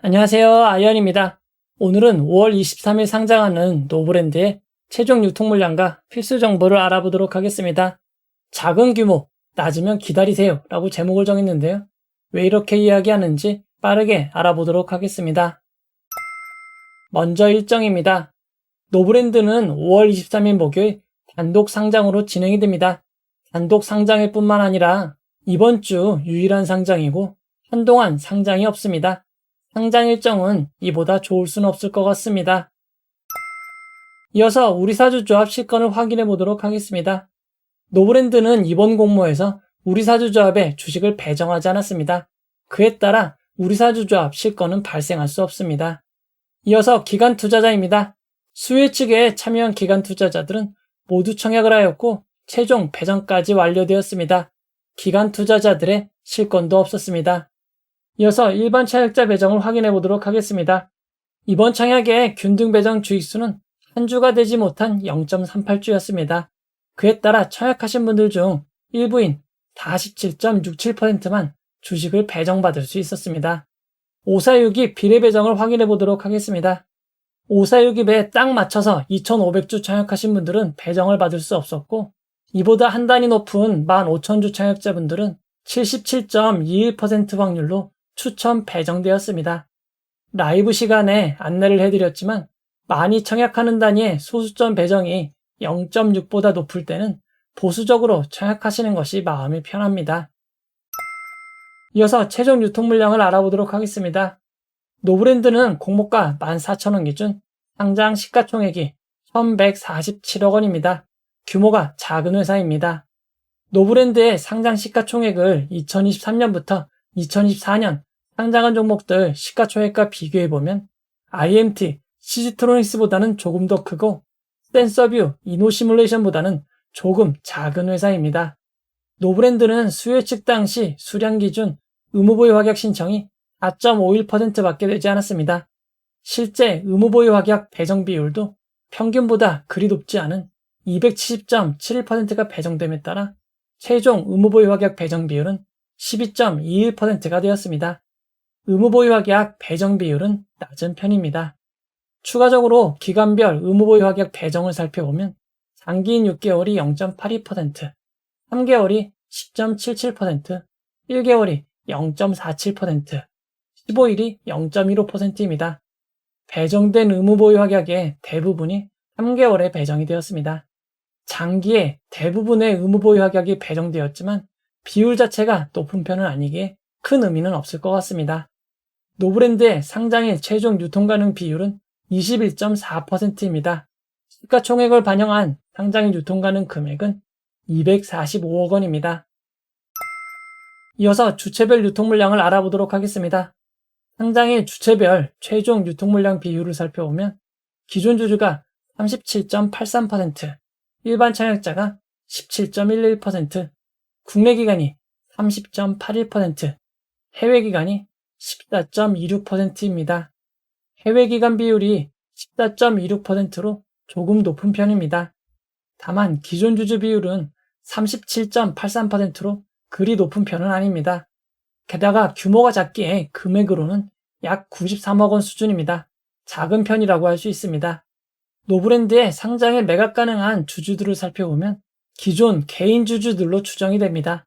안녕하세요. 아이언입니다. 오늘은 5월 23일 상장하는 노브랜드의 최종 유통 물량과 필수 정보를 알아보도록 하겠습니다. 작은 규모, 낮으면 기다리세요 라고 제목을 정했는데요. 왜 이렇게 이야기하는지 빠르게 알아보도록 하겠습니다. 먼저 일정입니다. 노브랜드는 5월 23일 목요일 단독 상장으로 진행이 됩니다. 단독 상장일 뿐만 아니라 이번 주 유일한 상장이고 한동안 상장이 없습니다. 상장 일정은 이보다 좋을 수는 없을 것 같습니다. 이어서 우리사주조합 실권을 확인해 보도록 하겠습니다. 노브랜드는 이번 공모에서 우리사주조합에 주식을 배정하지 않았습니다. 그에 따라 우리사주조합 실권은 발생할 수 없습니다. 이어서 기관 투자자입니다. 수혜 측에 참여한 기관 투자자들은 모두 청약을 하였고 최종 배정까지 완료되었습니다. 기관 투자자들의 실권도 없었습니다. 이어서 일반 청약자 배정을 확인해 보도록 하겠습니다. 이번 청약의 균등 배정 주익수는 한 주가 되지 못한 0.38주였습니다. 그에 따라 청약하신 분들 중 일부인 47.67%만 주식을 배정받을 수 있었습니다. 546이 비례 배정을 확인해 보도록 하겠습니다. 546입에 딱 맞춰서 2,500주 청약하신 분들은 배정을 받을 수 없었고 이보다 한 단위 높은 15,000주 청약자분들은 77.21% 확률로 추첨 배정되었습니다. 라이브 시간에 안내를 해드렸지만 많이 청약하는 단위의 소수점 배정이 0.6보다 높을 때는 보수적으로 청약하시는 것이 마음이 편합니다. 이어서 최종 유통 물량을 알아보도록 하겠습니다. 노브랜드는 공모가 14,000원 기준 상장 시가총액이 1,147억 원입니다. 규모가 작은 회사입니다. 노브랜드의 상장 시가총액을 2023년부터 2024년 상장한 종목들 시가총액과 비교해보면 IMT, 시지트로닉스보다는 조금 더 크고 센서뷰, 이노시뮬레이션보다는 조금 작은 회사입니다. 노브랜드는 수혜 측 당시 수량 기준 의무보유 확약 신청이 4.51%밖에 되지 않았습니다. 실제 의무보유 확약 배정 비율도 평균보다 그리 높지 않은 270.71%가 배정됨에 따라 최종 의무보유 확약 배정 비율은 12.21%가 되었습니다. 의무보유 확약 배정 비율은 낮은 편입니다. 추가적으로 기간별 의무보유 확약 배정을 살펴보면 장기인 6개월이 0.82%, 3개월이 10.77%, 1개월이 0.47%, 15일이 0.15%입니다. 배정된 의무보유 확약의 대부분이 3개월에 배정이 되었습니다. 장기에 대부분의 의무보유 확약이 배정되었지만 비율 자체가 높은 편은 아니기에 큰 의미는 없을 것 같습니다. 노브랜드의 상장일 최종 유통 가능 비율은 21.4%입니다. 시가총액을 반영한 상장일 유통 가능 금액은 245억 원입니다. 이어서 주체별 유통 물량을 알아보도록 하겠습니다. 상장일 주체별 최종 유통 물량 비율을 살펴보면 기존 주주가 37.83%, 일반 청약자가 17.11%, 국내 기관이 30.81%, 해외 기관이 14.26%입니다. 해외 기관 비율이 14.26%로 조금 높은 편입니다. 다만 기존 주주 비율은 37.83%로 그리 높은 편은 아닙니다. 게다가 규모가 작기에 금액으로는 약 93억 원 수준입니다. 작은 편이라고 할 수 있습니다. 노브랜드의 상장일 매각 가능한 주주들을 살펴보면 기존 개인 주주들로 추정이 됩니다.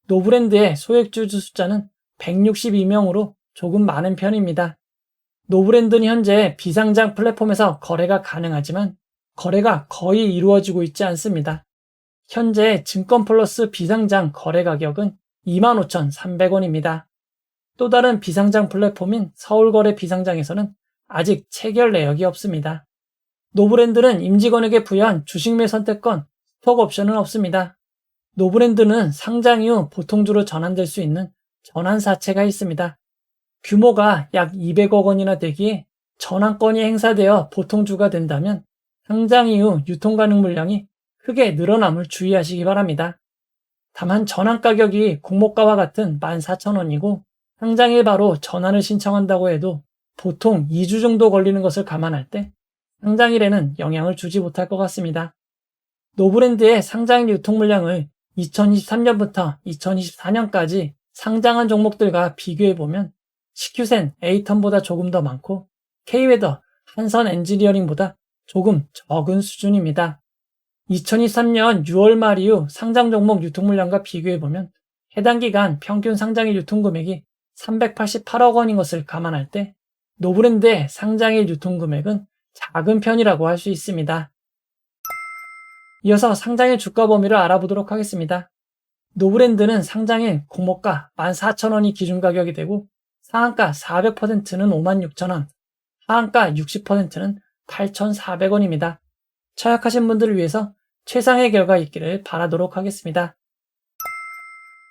노브랜드의 소액 주주 숫자는 162명으로 조금 많은 편입니다. 노브랜드는 현재 비상장 플랫폼에서 거래가 가능하지만 거래가 거의 이루어지고 있지 않습니다. 현재 증권플러스 비상장 거래 가격은 25,300원입니다. 또 다른 비상장 플랫폼인 서울거래 비상장에서는 아직 체결 내역이 없습니다. 노브랜드는 임직원에게 부여한 주식매 선택권, 스톡옵션은 없습니다. 노브랜드는 상장 이후 보통주로 전환될 수 있는 전환사채가 있습니다. 규모가 약 200억 원이나 되기에 전환권이 행사되어 보통주가 된다면 상장 이후 유통 가능 물량이 크게 늘어남을 주의하시기 바랍니다. 다만 전환 가격이 공모가와 같은 14,000원이고 상장일 바로 전환을 신청한다고 해도 보통 2주 정도 걸리는 것을 감안할 때 상장일에는 영향을 주지 못할 것 같습니다. 노브랜드의 상장일 유통 물량을 2023년부터 2024년까지 상장한 종목들과 비교해보면 CQ센 A텀보다 조금 더 많고 K웨더, 한선 엔지니어링보다 조금 적은 수준입니다. 2023년 6월 말 이후 상장 종목 유통 물량과 비교해보면 해당 기간 평균 상장일 유통 금액이 388억 원인 것을 감안할 때 노브랜드의 상장일 유통 금액은 작은 편이라고 할 수 있습니다. 이어서 상장일 주가 범위를 알아보도록 하겠습니다. 노브랜드는 상장일 공모가 14,000원이 기준 가격이 되고 상한가 400%는 56,000원, 하한가 60%는 8,400원입니다. 처약하신 분들을 위해서 최상의 결과 있기를 바라도록 하겠습니다.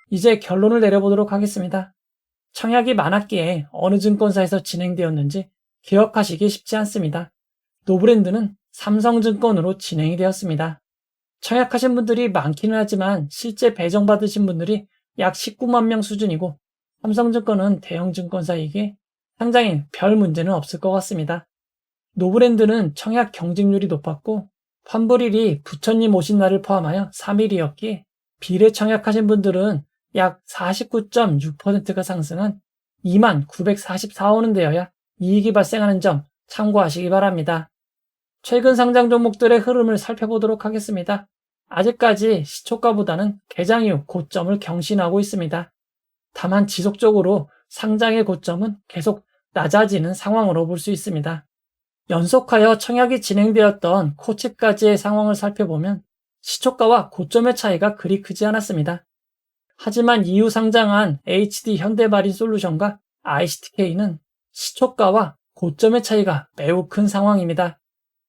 이제 결론을 내려보도록 하겠습니다. 청약이 많았기에 어느 증권사에서 진행되었는지 기억하시기 쉽지 않습니다. 노브랜드는 삼성증권으로 진행이 되었습니다. 청약하신 분들이 많기는 하지만 실제 배정받으신 분들이 약 19만 명 수준이고 삼성증권은 대형 증권사이기에 상장에 별 문제는 없을 것 같습니다. 노브랜드는 청약 경쟁률이 높았고 환불일이 부처님 오신 날을 포함하여 3일이었기에 비례 청약하신 분들은 약 49.6%가 상승한 29,444원은 되어야 이익이 발생하는 점 참고하시기 바랍니다. 최근 상장 종목들의 흐름을 살펴보도록 하겠습니다. 아직까지 시초가보다는 개장 이후 고점을 경신하고 있습니다. 다만 지속적으로 상장의 고점은 계속 낮아지는 상황으로 볼 수 있습니다. 연속하여 청약이 진행되었던 코치까지의 상황을 살펴보면 시초가와 고점의 차이가 그리 크지 않았습니다. 하지만 이후 상장한 HD 현대마린솔루션과 ICTK는 시초가와 고점의 차이가 매우 큰 상황입니다.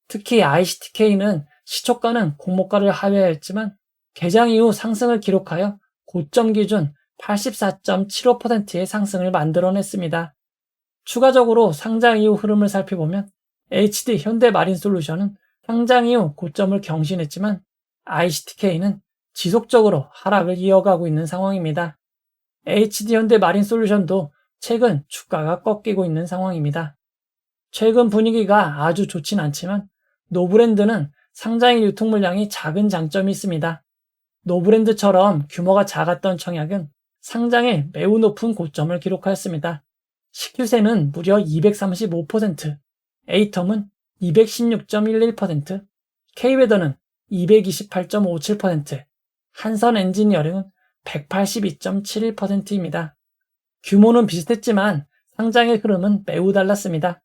특히 ICTK는 시초가는 공모가를 하회하였지만 개장 이후 상승을 기록하여 고점 기준 84.75%의 상승을 만들어냈습니다. 추가적으로 상장 이후 흐름을 살펴보면 HD 현대마린솔루션은 상장 이후 고점을 경신했지만 ICTK는 지속적으로 하락을 이어가고 있는 상황입니다. HD 현대마린솔루션도 최근 주가가 꺾이고 있는 상황입니다. 최근 분위기가 아주 좋진 않지만 노브랜드는 상장일 유통 물량이 작은 장점이 있습니다. 노브랜드처럼 규모가 작았던 청약은 상장에 매우 높은 고점을 기록하였습니다. CQ센은 무려 235%, A텀은 216.11%, K웨더는 228.57%, 한선 엔지니어링은 182.71%입니다. 규모는 비슷했지만 상장의 흐름은 매우 달랐습니다.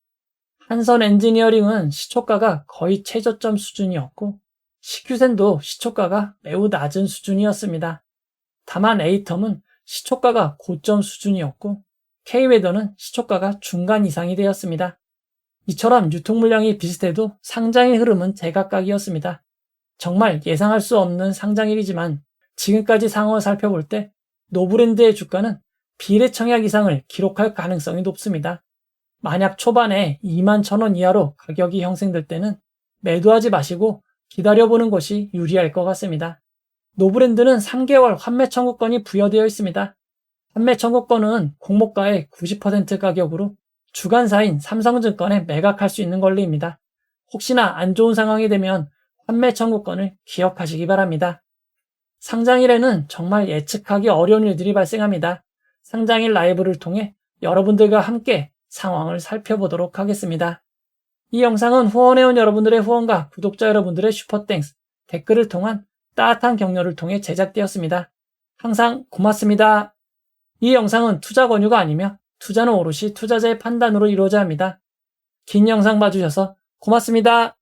한선 엔지니어링은 시초가가 거의 최저점 수준이었고 CQ센도 시초가가 매우 낮은 수준이었습니다. 다만 A텀은 시초가가 고점 수준이었고 K웨더는 시초가가 중간 이상이 되었습니다. 이처럼 유통 물량이 비슷해도 상장의 흐름은 제각각이었습니다. 정말 예상할 수 없는 상장일이지만 지금까지 상황을 살펴볼 때 노브랜드의 주가는 비례 청약 이상을 기록할 가능성이 높습니다. 만약 초반에 21,000원 이하로 가격이 형성될 때는 매도하지 마시고 기다려보는 것이 유리할 것 같습니다. 노브랜드는 3개월 환매 청구권이 부여되어 있습니다. 환매 청구권은 공모가의 90% 가격으로 주관사인 삼성증권에 매각할 수 있는 권리입니다. 혹시나 안 좋은 상황이 되면 환매 청구권을 기억하시기 바랍니다. 상장일에는 정말 예측하기 어려운 일들이 발생합니다. 상장일 라이브를 통해 여러분들과 함께 상황을 살펴보도록 하겠습니다. 이 영상은 후원해온 여러분들의 후원과 구독자 여러분들의 슈퍼땡스, 댓글을 통한 따뜻한 격려를 통해 제작되었습니다. 항상 고맙습니다. 이 영상은 투자 권유가 아니며 투자는 오롯이 투자자의 판단으로 이루어져야 합니다. 긴 영상 봐주셔서 고맙습니다.